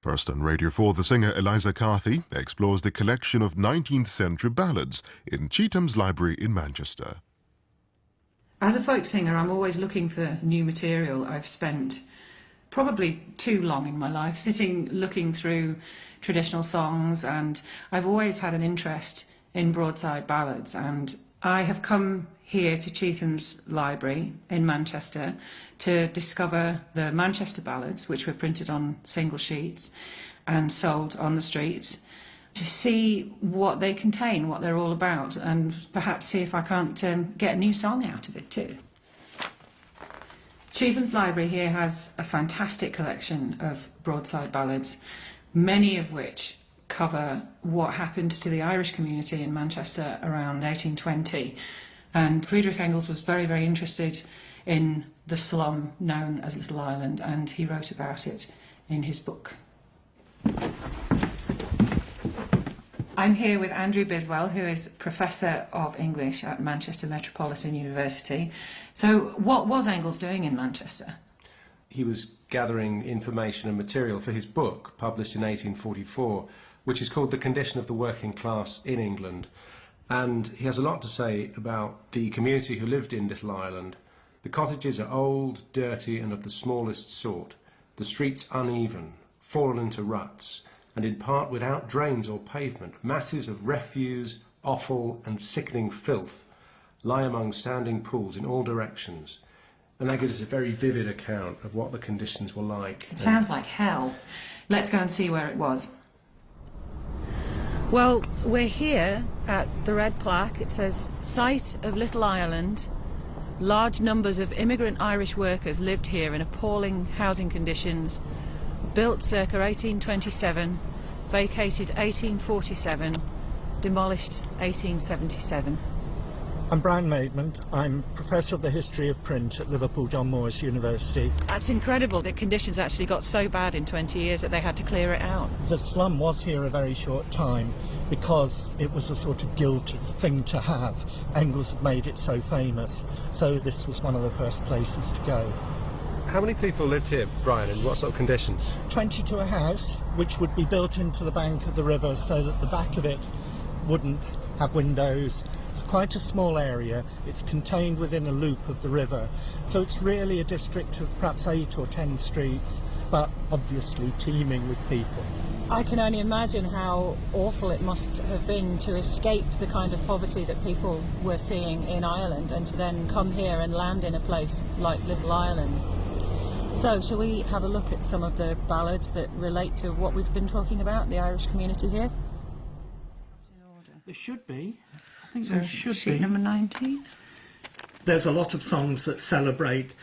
First on Radio 4, the singer Eliza Carthy explores the collection of 19th century ballads in Chetham's Library in Manchester. As a folk singer, I'm always looking for new material. I've spent probably too long in my life sitting looking through traditional songs, and I've always had an interest in broadside ballads, and I have come here to Chetham's Library in Manchester to discover the Manchester ballads, which were printed on single sheets and sold on the streets, to see what they contain, what they're all about, and perhaps see if I can't get a new song out of it too. Chetham's Library here has a fantastic collection of broadside ballads, many of which cover what happened to the Irish community in Manchester around 1820. And Friedrich Engels was very, very interested in the slum known as Little Ireland, and he wrote about it in his book. I'm here with Andrew Biswell, who is Professor of English at Manchester Metropolitan University. So what was Engels doing in Manchester? He was gathering information and material for his book, published in 1844, which is called The Condition of the Working Class in England. And he has a lot to say about the community who lived in Little Ireland. The cottages are old, dirty, and of the smallest sort. The streets uneven, fallen into ruts, and in part without drains or pavement. Masses of refuse, offal, and sickening filth lie among standing pools in all directions. And that gives us a very vivid account of what the conditions were like. It sounds like hell. Let's go and see where it was. Well, we're here at the red plaque. It says, "Site of Little Ireland. Large numbers of immigrant Irish workers lived here in appalling housing conditions. Built circa 1827, vacated 1847, demolished 1877. I'm Brian Maidment. I'm Professor of the History of Print at Liverpool John Moores University. That's incredible that conditions actually got so bad in 20 years that they had to clear it out. The slum was here a very short time because it was a sort of guilty thing to have. Engels had made it so famous, so this was one of the first places to go. How many people lived here, Brian, and what sort of conditions? 20 to a house, which would be built into the bank of the river so that the back of it wouldn't have windows. It's quite a small area. It's contained within a loop of the river. So it's really a district of perhaps 8 or 10 streets, but obviously teeming with people. I can only imagine how awful it must have been to escape the kind of poverty that people were seeing in Ireland and to then come here and land in a place like Little Ireland. So, shall we have a look at some of the ballads that relate to what we've been talking about, the Irish community here? There should be. I think there should be. Sheet number 19. There's a lot of songs that celebrate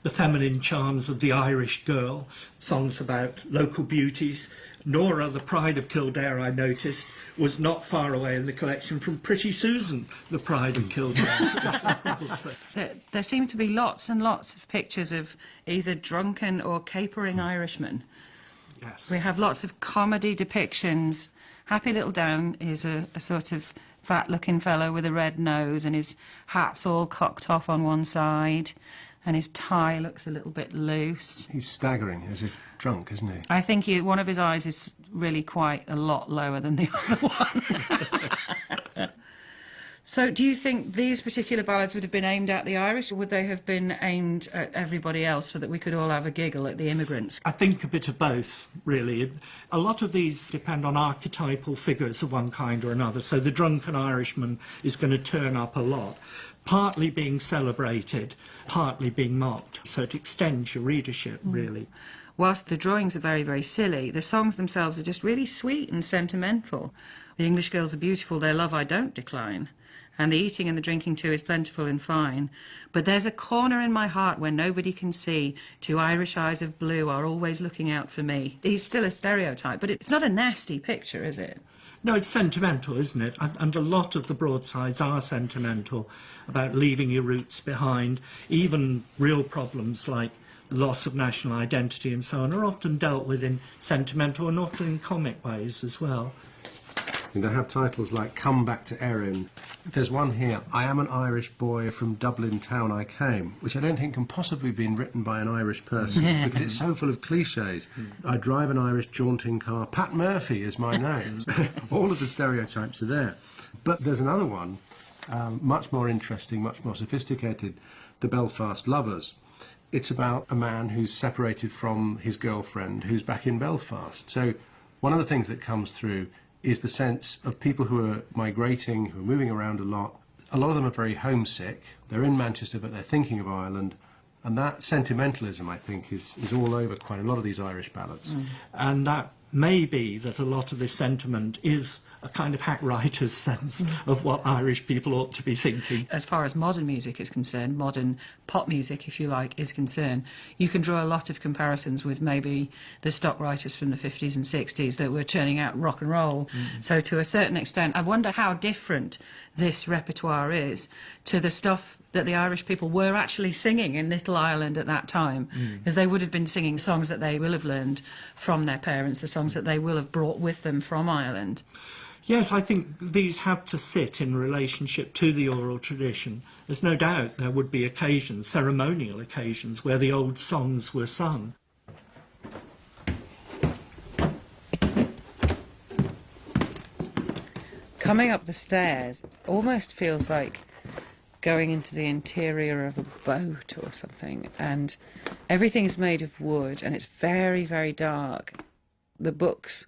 the feminine charms of the Irish girl, songs about local beauties. Nora, the pride of Kildare, I noticed, was not far away in the collection from Pretty Susan, the pride of Kildare. There seem to be lots and lots of pictures of either drunken or capering Irishmen. Yes. We have lots of comedy depictions. Happy Little Dan is a sort of fat-looking fellow with a red nose, and his hat's all cocked off on one side, and his tie looks a little bit loose. He's staggering, as if drunk, isn't he? I think one of his eyes is really quite a lot lower than the other one. So do you think these particular ballads would have been aimed at the Irish, or would they have been aimed at everybody else so that we could all have a giggle at the immigrants? I think a bit of both, really. A lot of these depend on archetypal figures of one kind or another, so the drunken Irishman is going to turn up a lot, partly being celebrated, partly being mocked, so it extends your readership, really. Whilst the drawings are very, very silly, the songs themselves are just really sweet and sentimental. The English girls are beautiful, their love I don't decline. And the eating and the drinking too is plentiful and fine. But there's a corner in my heart where nobody can see. 2 Irish eyes of blue are always looking out for me. He's still a stereotype, but it's not a nasty picture, is it? No, it's sentimental, isn't it? And a lot of the broadsides are sentimental, about leaving your roots behind. Even real problems like loss of national identity and so on are often dealt with in sentimental and often in comic ways as well. And they have titles like Come Back to Erin. There's one here, I am an Irish boy from Dublin town I came, which I don't think can possibly have been written by an Irish person because it's so full of cliches. I drive an Irish jaunting car, Pat Murphy is my name. All of the stereotypes are there. But there's another one, much more interesting, much more sophisticated, The Belfast Lovers. It's about a man who's separated from his girlfriend who's back in Belfast. So one of the things that comes through is the sense of people who are migrating, who are moving around a lot. A lot of them are very homesick. They're in Manchester, but they're thinking of Ireland. And that sentimentalism, I think, is all over quite a lot of these Irish ballads. And that may be that a lot of this sentiment is a kind of hack writer's sense of what Irish people ought to be thinking. As far as modern music is concerned, modern pop music, if you like, is concerned, you can draw a lot of comparisons with maybe the stock writers from the 50s and 60s that were churning out rock and roll. So to a certain extent, I wonder how different this repertoire is to the stuff that the Irish people were actually singing in Little Ireland at that time, because they would have been singing songs that they will have learned from their parents, the songs that they will have brought with them from Ireland. Yes, I think these have to sit in relationship to the oral tradition. There's no doubt there would be occasions, ceremonial occasions, where the old songs were sung. Coming up the stairs almost feels like going into the interior of a boat or something, and everything is made of wood and it's very, very dark. The books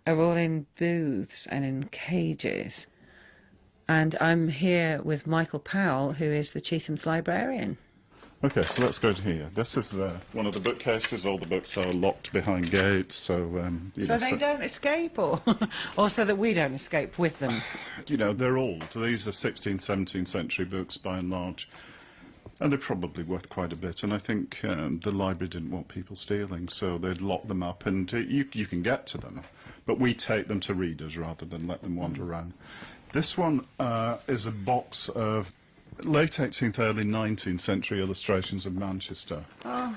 are all in booths and in cages. And I'm here with Michael Powell, who is the Chetham's librarian. Okay, so let's go to here. This is one of the bookcases. All the books are locked behind gates, so... so they don't escape, or so that we don't escape with them? You know, they're old. These are 16th, 17th century books, by and large. And they're probably worth quite a bit. And I think the library didn't want people stealing, so they'd lock them up, and you can get to them. But we take them to readers rather than let them wander around. This one is a box of late 18th, early 19th century illustrations of Manchester. Oh.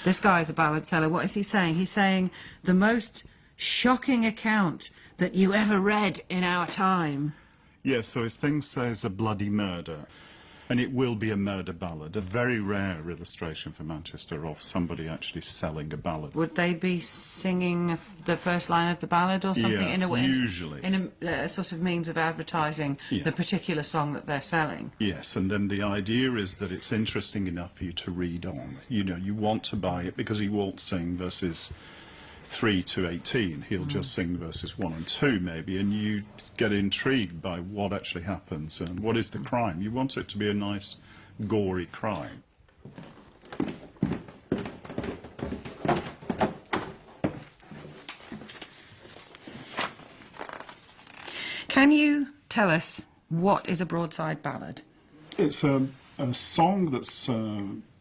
This guy's a ballad seller. What is he saying? He's saying the most shocking account that you ever read in our time. Yes, so his thing says a bloody murder. And it will be a murder ballad, a very rare illustration for Manchester of somebody actually selling a ballad. Would they be singing the first line of the ballad or something? Yeah, in a way, usually. In a sort of means of advertising the particular song that they're selling? Yes, and then the idea is that it's interesting enough for you to read on. You know, you want to buy it because he won't sing verses 3 to 18. He'll just sing verses 1 and 2 maybe, and you get intrigued by what actually happens and what is the crime. You want it to be a nice, gory crime. Can you tell us what is a broadside ballad? It's a song that's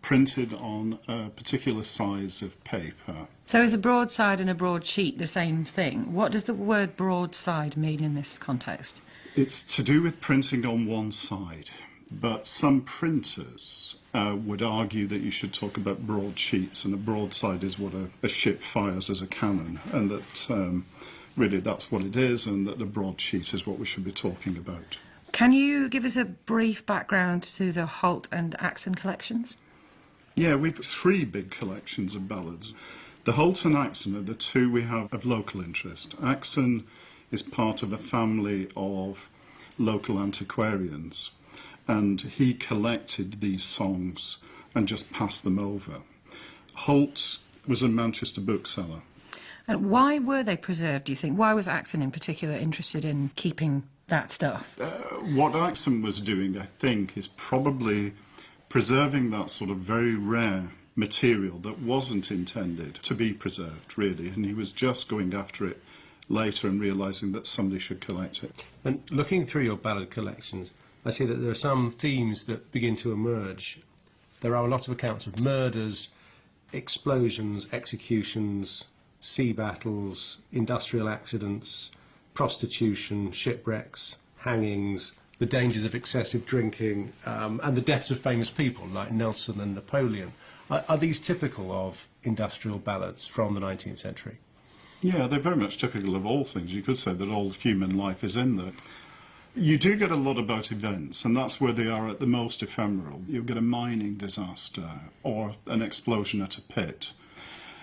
printed on a particular size of paper. So is a broadside and a broadsheet the same thing? What does the word broadside mean in this context? It's to do with printing on one side, but some printers would argue that you should talk about broadsheets, and a broadside is what a ship fires as a cannon, and that really that's what it is, and that the broadsheet is what we should be talking about. Can you give us a brief background to the Holt and Axon collections? Yeah, we've 3 big collections of ballads. The Holt and Axon are the 2 we have of local interest. Axon is part of a family of local antiquarians, and he collected these songs and just passed them over. Holt was a Manchester bookseller. And why were they preserved, do you think? Why was Axon in particular interested in keeping that stuff? What Axon was doing, I think, is probably preserving that sort of very rare material that wasn't intended to be preserved, really, and he was just going after it later and realising that somebody should collect it. And looking through your ballad collections, I see that there are some themes that begin to emerge. There are a lot of accounts of murders, explosions, executions, sea battles, industrial accidents, prostitution, shipwrecks, hangings, the dangers of excessive drinking, and the deaths of famous people like Nelson and Napoleon. Are these typical of industrial ballads from the 19th century? Yeah, they're very much typical of all things. You could say that all human life is in there. You do get a lot about events, and that's where they are at the most ephemeral. You'll get a mining disaster or an explosion at a pit.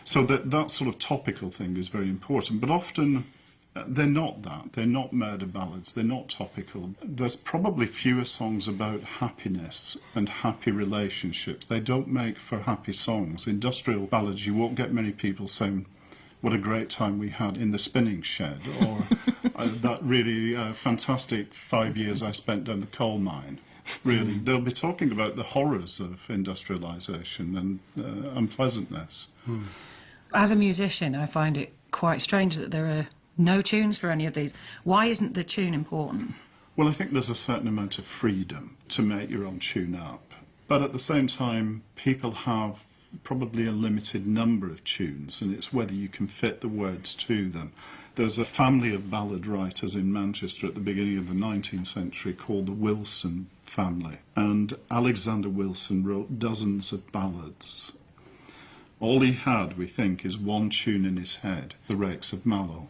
So that sort of topical thing is very important, but often they're not that. They're not murder ballads. They're not topical. There's probably fewer songs about happiness and happy relationships. They don't make for happy songs. Industrial ballads, you won't get many people saying, what a great time we had in the spinning shed, or that really fantastic 5 years I spent down the coal mine. Really, they'll be talking about the horrors of industrialisation and unpleasantness. As a musician, I find it quite strange that there are no tunes for any of these. Why isn't the tune important? Well, I think there's a certain amount of freedom to make your own tune up. But at the same time, people have probably a limited number of tunes, and it's whether you can fit the words to them. There's a family of ballad writers in Manchester at the beginning of the 19th century called the Wilson family, and Alexander Wilson wrote dozens of ballads. All he had, we think, is one tune in his head, The Rakes of Mallow,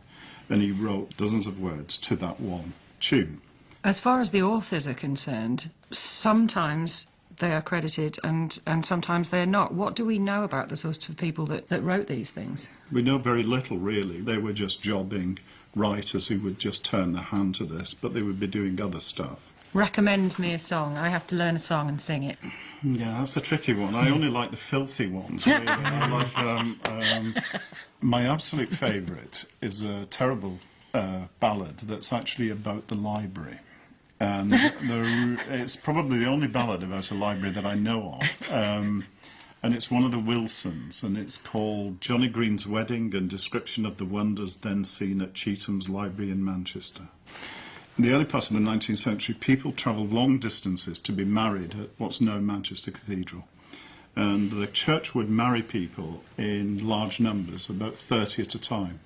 and he wrote dozens of words to that one tune. As far as the authors are concerned, sometimes they are credited and sometimes they're not. What do we know about the sorts of people that wrote these things? We know very little, really. They were just jobbing writers who would just turn their hand to this, but they would be doing other stuff. Recommend me a song. I have to learn a song and sing it. Yeah, that's a tricky one. I only like the filthy ones, really. I like, my absolute favourite is a terrible ballad that's actually about the library. And it's probably the only ballad about a library that I know of. And it's one of the Wilsons, and it's called Johnny Green's Wedding and Description of the Wonders Then Seen at Chetham's Library in Manchester. In the early part of the 19th century, people travelled long distances to be married at what's now Manchester Cathedral. And the church would marry people in large numbers, about 30 at a time.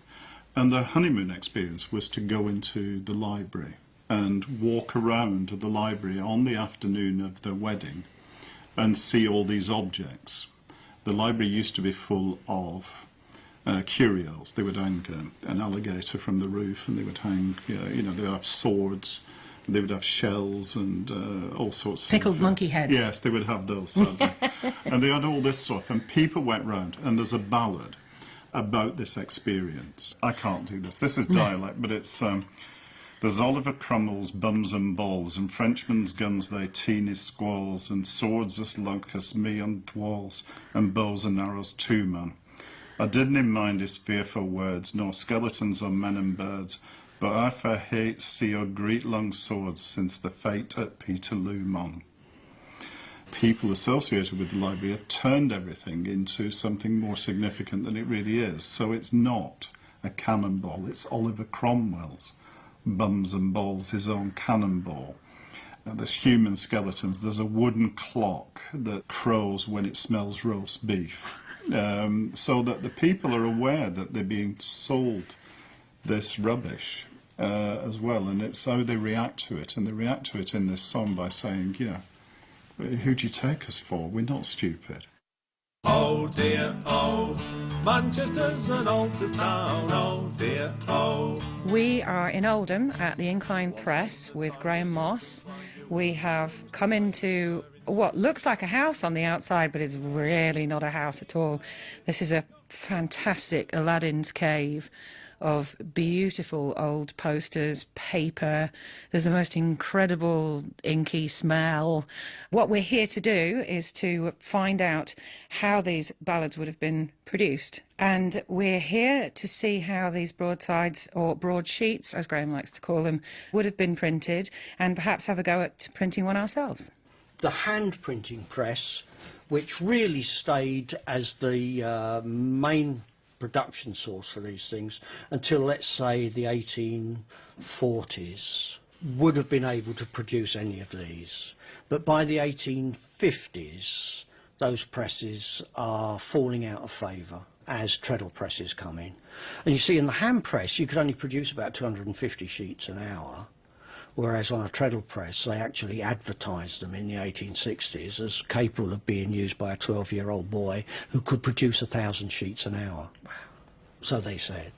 And their honeymoon experience was to go into the library and walk around the library on the afternoon of their wedding and see all these objects. The library used to be full of curios. They would hang an alligator from the roof, and they would hang, they would have swords, they would have shells and all sorts Pickled of... monkey heads. Yes, they would have those, sadly. And they had all this stuff, and people went round, and there's a ballad about this experience. I can't do this. This is dialect, but it's... There's Oliver Cromwell's bums and balls, and Frenchmen's guns they teeny squalls, and swords as lucas me on walls, and bows and arrows too, man. I didn't mind his fearful words, nor skeletons on men and birds, but I for hate see your great long swords since the fate at Peterloo, mon. People associated with the library have turned everything into something more significant than it really is. So it's not a cannonball, it's Oliver Cromwell's bums and balls, his own cannonball. There's human skeletons. There's a wooden clock that crows when it smells roast beef. So that the people are aware that they're being sold this rubbish as well, and it's how they react to it. And they react to it in this song by saying, who do you take us for? We're not stupid. Oh dear, oh, Manchester's an altered town, oh dear, oh. We are in Oldham at the Incline Press with Graham Moss. We have come into what looks like a house on the outside, but it's really not a house at all. This is a fantastic Aladdin's cave of beautiful old posters, paper. There's the most incredible inky smell. What we're here to do is to find out how these ballads would have been produced. And we're here to see how these broadsides, or broadsheets, as Graham likes to call them, would have been printed, and perhaps have a go at printing one ourselves. The hand printing press, which really stayed as the main production source for these things until, let's say, the 1840s, would have been able to produce any of these. But by the 1850s, those presses are falling out of favour as treadle presses come in. And you see, in the hand press, you could only produce about 250 sheets an hour, whereas on a treadle press, they actually advertised them in the 1860s as capable of being used by a 12-year-old boy who could produce 1,000 sheets an hour. Wow. So they said.